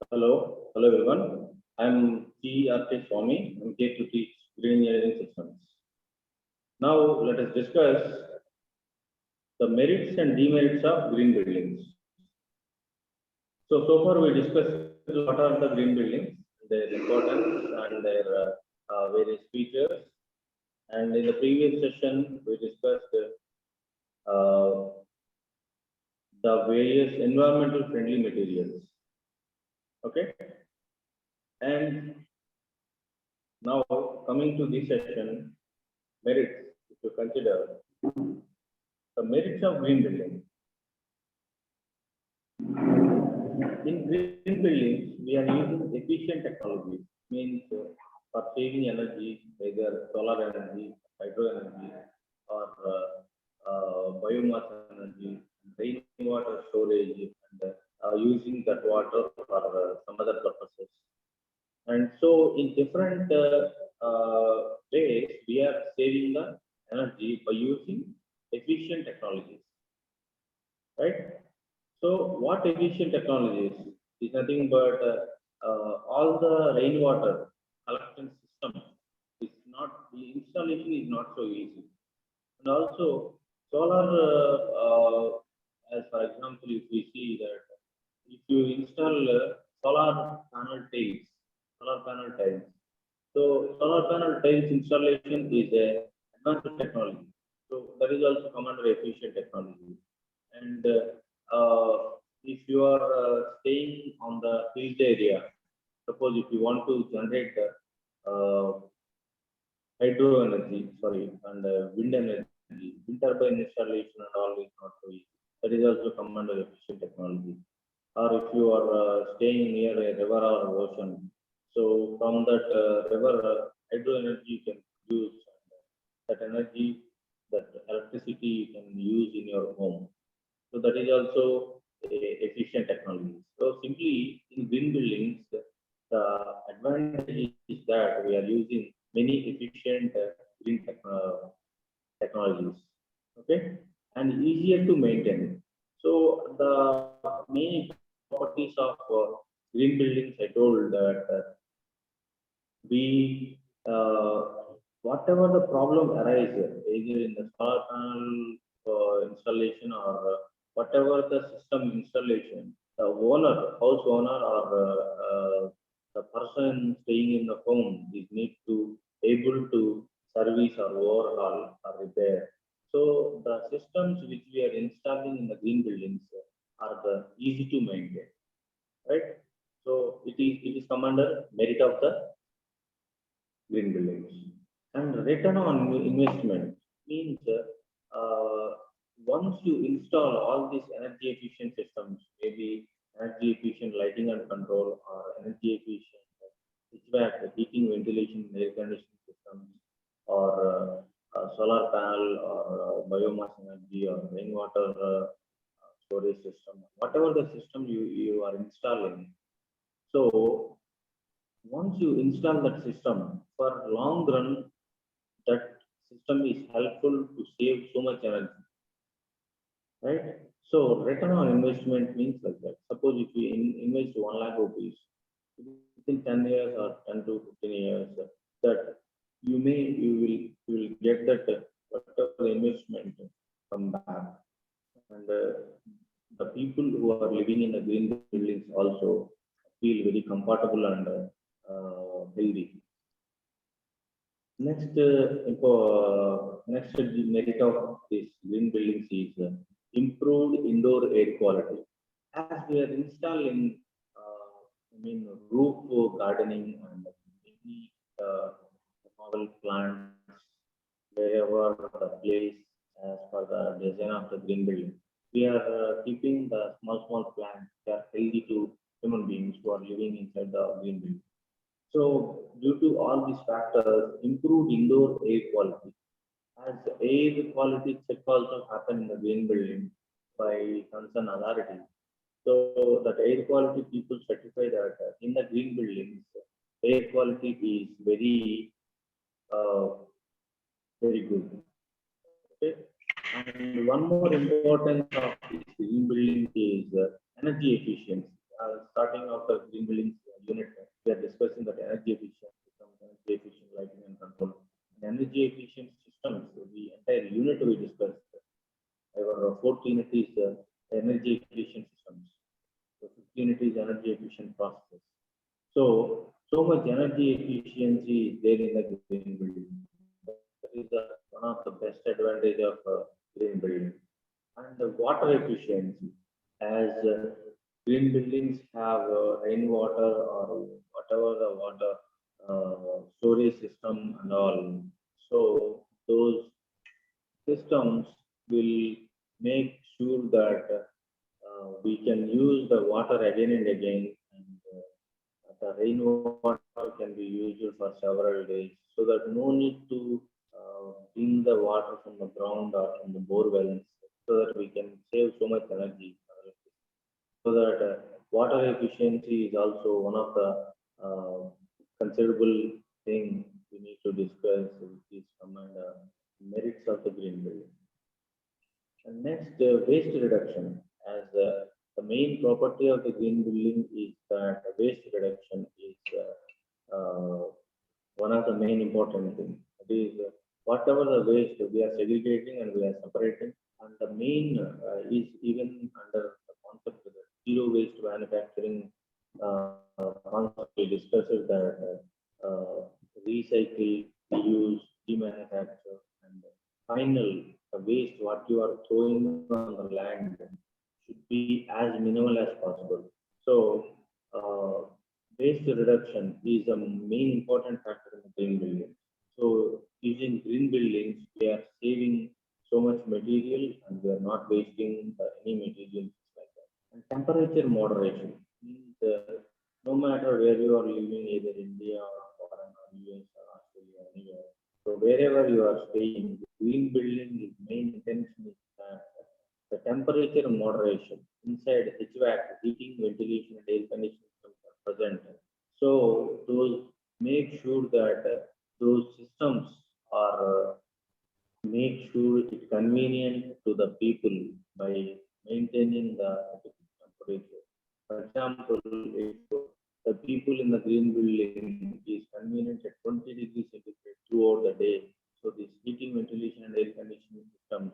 Hello everyone. I'm T. Swami. I'm here to teach green engineering systems. Now let us discuss the merits and demerits of green buildings. So far we discussed what are the green buildings, their importance, and their various features. And in the previous session, we discussed uh, the various environmental friendly materials. Okay, and now coming to this session, merits. If you consider the merits of green building. In green buildings, we are using efficient technology, means for saving energy, either solar energy, hydro energy, or biomass energy, rainwater storage, and using that water for some other purposes. And so, in different ways, we are saving the energy by using efficient technologies, right? So, what efficient technologies is nothing but all the rainwater collection system is not, the installation is not so easy. And also, solar, as for example, if we see that if you install solar panel tiles, so solar panel tiles installation is a advanced technology. So that is also come under efficient technology. And if you are staying on the field area, suppose if you want to generate hydro energy, sorry, and wind energy, wind turbine installation and all is not so easy. That is also come under efficient technology. Or if you are staying near a river or ocean, so from that river, hydro energy you can use, that energy, that electricity you can use in your home. So that is also a efficient technology. So simply in green buildings, the advantage is that we are using many efficient technologies, okay, and easier to maintain. So the main properties of green buildings, I told that we whatever the problem arises, either in the solar panel installation or whatever the system installation, the owner, house owner, or the person staying in the home is need to able to service or overhaul or repair. So the systems which we are installing in the green buildings are the easy to maintain, right? So it is come under merit of the green buildings. And return on investment means once you install all these energy efficient systems, maybe energy efficient lighting and control or energy efficient HVAC, heating, ventilation, air conditioning systems, or solar panel or biomass energy or rainwater storage system, whatever the system you are installing. So once you install that system for long run, that system is helpful to save so much energy, right? So return on investment means like that. Suppose if you invest 1 lakh rupees within 10 years or 10 to 15 years, that you will get that whatever the investment come back. And the people who are living in the green buildings also feel very comfortable and healthy. Next merit of this green buildings is improved indoor air quality. As we are installing, roof gardening and many novel plants wherever the place as per the design of the green building. We are keeping the small plants that are healthy to human beings who are living inside the green building. So, due to all these factors, improved indoor air quality. As air quality check also happen in the green building by concerned authority. So that air quality people certify that in the green buildings, air quality is uh, very good. Okay. And one more importance of this green building is energy efficiency. Starting of the green building fourth unit is energy efficient systems. The fifth unit is energy efficient processes. So much energy efficiency is there in the green building. That is one of the best advantage of green building. And the water efficiency, as green buildings have rainwater or whatever the water storage system and all. So those systems will make sure that we can use the water again and again, and the rainwater can be used for several days, so that no need to bring the water from the ground or from the bore wells, so that we can save so much energy. So that water efficiency is also one of the considerable thing we need to discuss, which is some merits of the green building. And next, waste reduction. As the main property of the green building is that waste reduction is one of the main important things. It is whatever the waste we are segregating and we are separating, and the main is even under the concept of the zero waste manufacturing concept. We discussed that recycle, reuse, demanufacture, and final waste what you are throwing on the land should be as minimal as possible. So waste reduction is a main important factor in the green building. So using green buildings, we are saving so much material and we are not wasting any material like that. And temperature moderation means no matter where you are living, either India or foreign or US or Australia, anywhere. So wherever you are staying, green building is main intention is that the temperature moderation inside HVAC, heating, ventilation, and air conditioning systems are present. So those make sure that those systems are make sure it's convenient to the people by maintaining the temperature. For example, if the people in the green building is convenient at 20 degrees centigrade throughout the day, so this heating, ventilation, and air conditioning systems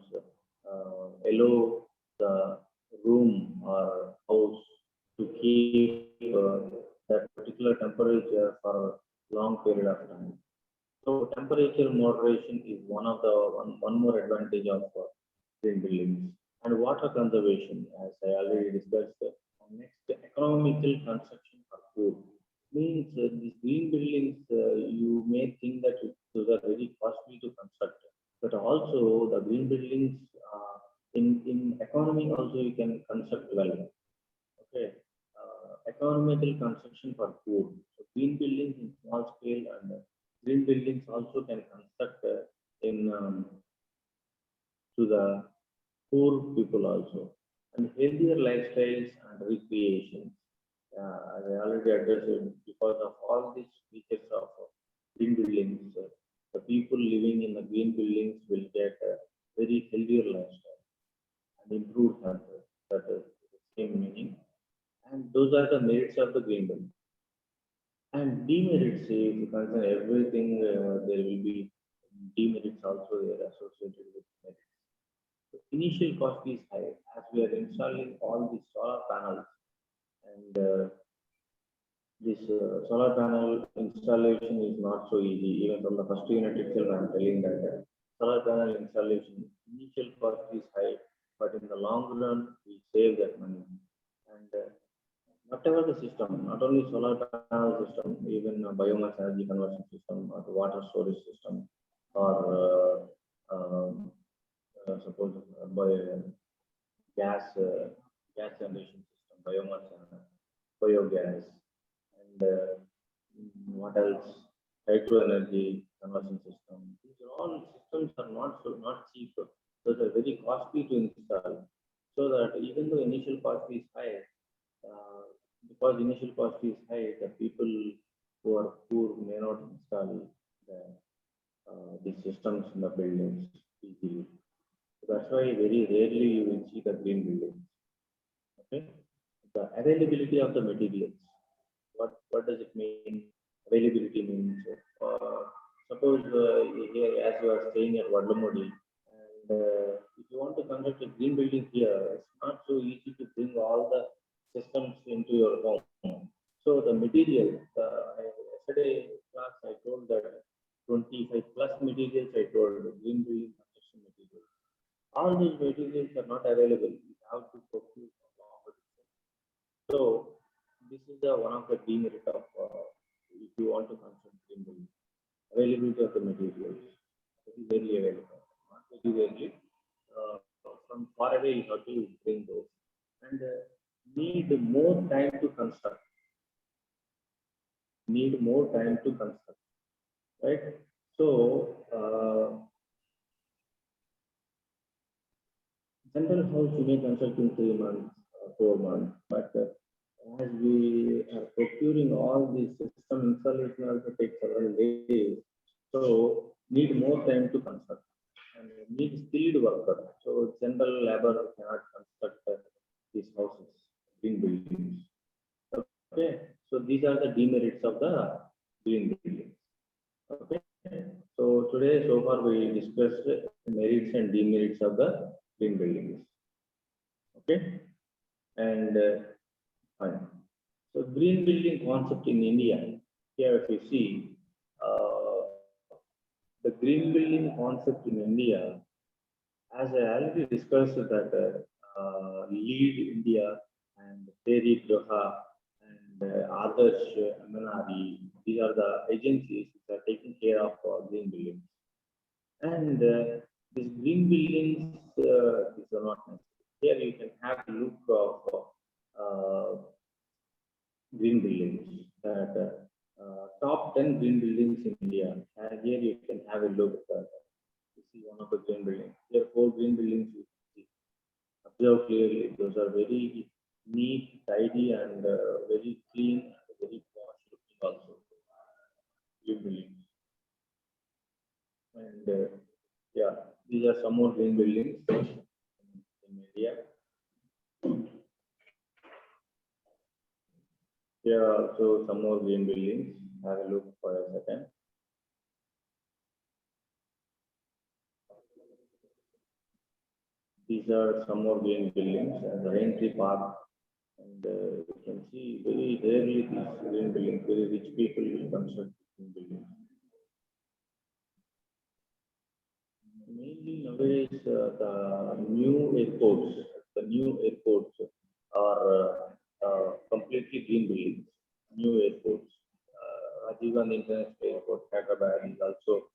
allow the room or house to keep that particular temperature for a long period of time. So temperature moderation is one of the one more advantage of green buildings. And water conservation, as I already discussed. Next, economical construction for food means these green buildings. You may think that those are very costly to construct, but also the green buildings in economy also you can construct well. Okay, economical construction for food. So green buildings in small scale and green buildings also can construct in to the poor people also, and healthier lifestyles and recreation. As I already addressed it, because of all these features of green buildings, the people living in the green buildings will get a very healthier lifestyle and improved health. That is the same meaning. And those are the merits of the green building. And demerits, if you consider everything, there will be demerits also there associated with merits. The initial cost is high as we are installing all these solar panels, and this solar panel installation is not so easy. Even from the first unit itself, I am telling that solar panel installation initial cost is high, but in the long run, we save that money. And whatever the system, not only solar panel system, even biomass energy conversion system or the water storage system, or suppose by gas gas generation system, biomass, biogas, and what else? Hydro energy conversion system. These are all systems are not cheap. Those are very costly to install. So that even though initial cost is high, because initial cost is high, the people who are poor may not install the systems in the buildings easily. So that's why very rarely you will see the green buildings. Okay, the availability of the materials. What does it mean? Availability means suppose here as you are staying at Vadlamudi, And if you want to construct a green building here, it's not so easy to bring all the systems into your home. So the material, yesterday class I told that 25 plus materials I told, green building construction materials. All these materials are not available. You have to procure from competition. So this is one of the demerit of if you want to construct green building. Availability of the materials. Very rarely available. Not very rarely. From far away you have to bring those. And need more time to construct. Need more time to construct. Right? So general house you may construct in 3 months, 4 months, but as we are procuring all these system installation also takes several days, so need more time to construct and need skilled worker. So general labor cannot construct these houses, green buildings. Okay, so these are the demerits of the green buildings. Okay, so today so far we discussed merits and demerits of the green buildings. Okay, and fine. So green building concept in India, here if you see, the green building concept in India, as I already discussed that LEED India and Terry Graha and Adarsh MNRE, these are the agencies which are taking care of green buildings. And these green buildings, these are not necessary. Here you can have a look of green buildings. That top 10 green buildings in India. And here you can have a look at this is one of the green buildings. Here 4 green buildings you can see. Observe clearly. Those are very neat, tidy, and very clean, and very posh looking also. Green buildings. And yeah, these are some more green buildings in India. Here are also some more green buildings. Have a look for a second. These are some more green buildings and the Raintree Park. And you can see very rarely these green buildings, very rich people will construct green buildings. Mainly nowadays, the new airports are completely green buildings. New airports. Rajiv Gandhi International Airport, Hyderabad is also,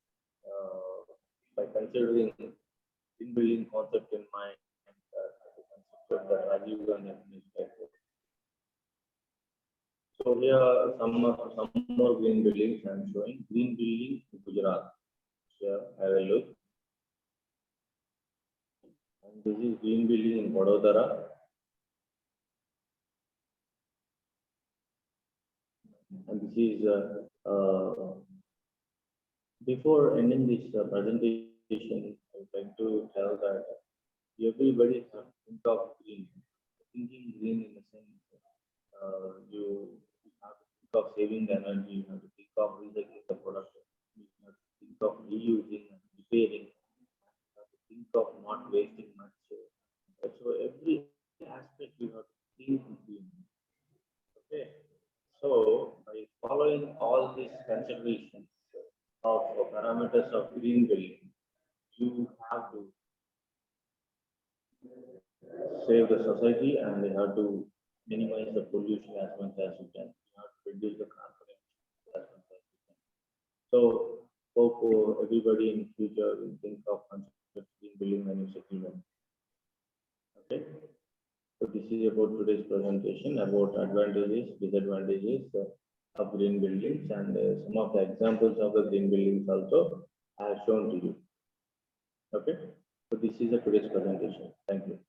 by considering green building concept in mind, constructed the Rajiv Gandhi International Airport. So here are some more green buildings I am showing. Green building in Gujarat. Here, have a look. And this is green building in Vadodara. And this is before ending this presentation, I would like to tell that everybody has to think of green. Thinking green in the sense you have to think of saving the energy, you have to think of recycling the product, you have to think of reusing and repairing, you have to think of not wasting much. So every aspect you have to think green. Okay. So by following all these considerations of parameters of green building, you have to save the society and you have to minimize the pollution as much as you can. You have to reduce the carbon emissions as much as you can. So hope everybody in future will think of green building when you settle them. Okay. So this is about today's presentation about advantages, disadvantages of green buildings, and some of the examples of the green buildings also I have shown to you. Okay. So this is today's presentation. Thank you.